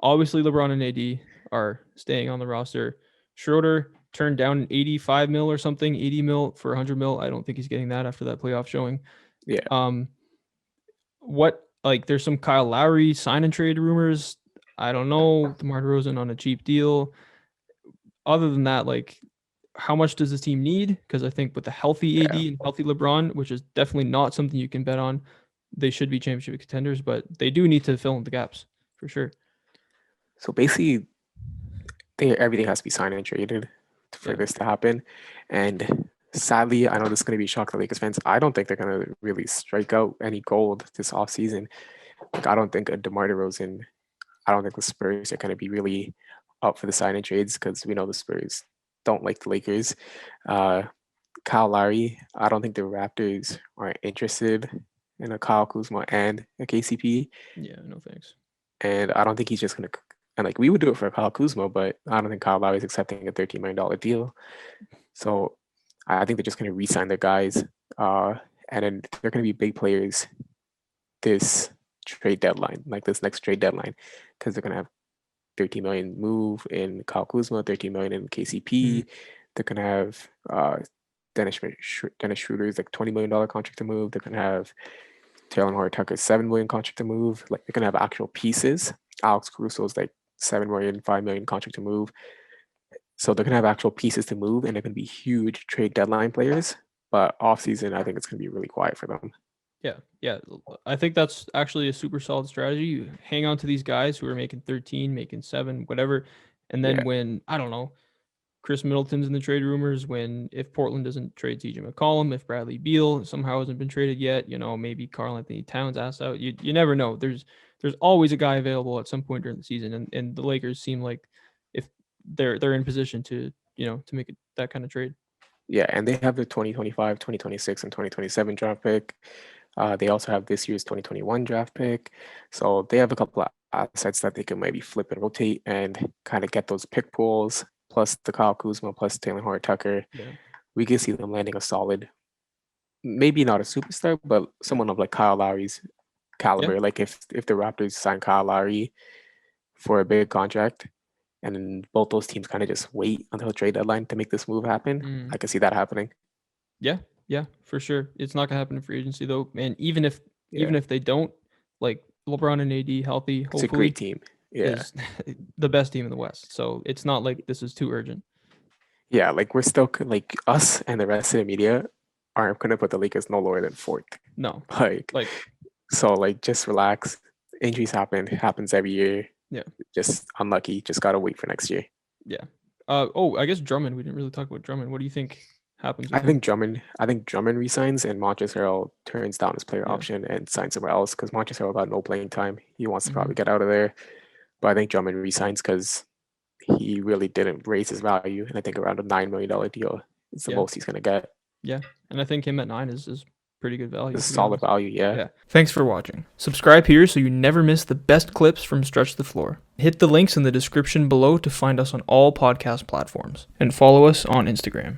Obviously, LeBron and AD are staying on the roster. Schroeder turned down 85 mil or something, 80 mil for 100 mil. I don't think he's getting that after that playoff showing. Yeah. There's some Kyle Lowry sign and trade rumors. I don't know. DeMar DeRozan on a cheap deal. Other than that, like, how much does this team need? Because I think with a healthy AD Yeah. and healthy LeBron, which is definitely not something you can bet on, they should be championship contenders, but they do need to fill in the gaps for sure. So basically, everything has to be signed and traded for this to happen. And sadly, I know this is going to be a shock to Lakers fans. I don't think they're going to really strike out any gold this offseason. Like, I don't think a DeMar DeRozan, I don't think the Spurs are going to be really up for the sign and trades because we know the Spurs don't like the Lakers. Kyle Lowry, I don't think the Raptors are interested in a Kyle Kuzma and a KCP. Yeah, no thanks. And I don't think he's just going to, and like we would do it for Kyle Kuzma, but I don't think Kyle Lowry is accepting a $13 million deal. So I think they're just going to re-sign their guys. And then they're going to be big players this trade deadline, like this next trade deadline, because they're going to have 13 million move in Kyle Kuzma, 13 million in KCP. They're going to have Dennis Schroeder's like $20 million contract to move. They're going to have Taylor Horton-Tucker's $7 million contract to move. Like, they're going to have actual pieces. Alex Caruso's like $7 million, $5 million contract to move. So they're going to have actual pieces to move, and they're going to be huge trade deadline players. But offseason, I think it's going to be really quiet for them. Yeah. I think that's actually a super solid strategy. You hang on to these guys who are making 13, making 7, whatever. And then when, I don't know, Chris Middleton's in the trade rumors, if Portland doesn't trade CJ McCollum, if Bradley Beal somehow hasn't been traded yet, maybe Karl Anthony Towns asked out. You never know. There's always a guy available at some point during the season, and the Lakers seem like if they're in position to make that kind of trade. Yeah, and they have the 2025, 2026, and 2027 draft pick. They also have this year's 2021 draft pick. So they have a couple of assets that they can maybe flip and rotate and kind of get those pick pools, plus the Kyle Kuzma, plus Taylor Horton-Tucker. Yeah. We can see them landing a solid, maybe not a superstar, but someone of like Kyle Lowry's caliber. Like if the Raptors sign Kyle Lowry for a big contract, and then both those teams kind of just wait until the trade deadline to make this move happen, I can see that happening. Yeah, for sure. It's not gonna happen in free agency though, and even if they don't, like LeBron and AD healthy, hopefully, it's a great team. Yeah, is the best team in the West. So it's not like this is too urgent. Yeah, like we're still like us and the rest of the media aren't gonna put the Lakers no lower than fourth. No, like so like just relax. Injuries happens every year. Yeah, just unlucky. Just gotta wait for next year. Yeah. I guess Drummond. We didn't really talk about Drummond. What do you think happens? I think Drummond resigns and Montrezl Harrell turns down his player option and signs somewhere else because Montrezl Harrell got no playing time. He wants to probably get out of there. But I think Drummond resigns because he really didn't raise his value, and I think around a $9 million deal is the most he's gonna get. Yeah, and I think him at 9 is pretty good value. It's solid value, yeah. Thanks for watching. Subscribe here so you never miss the best clips from Stretch the Floor. Hit the links in the description below to find us on all podcast platforms, and follow us on Instagram.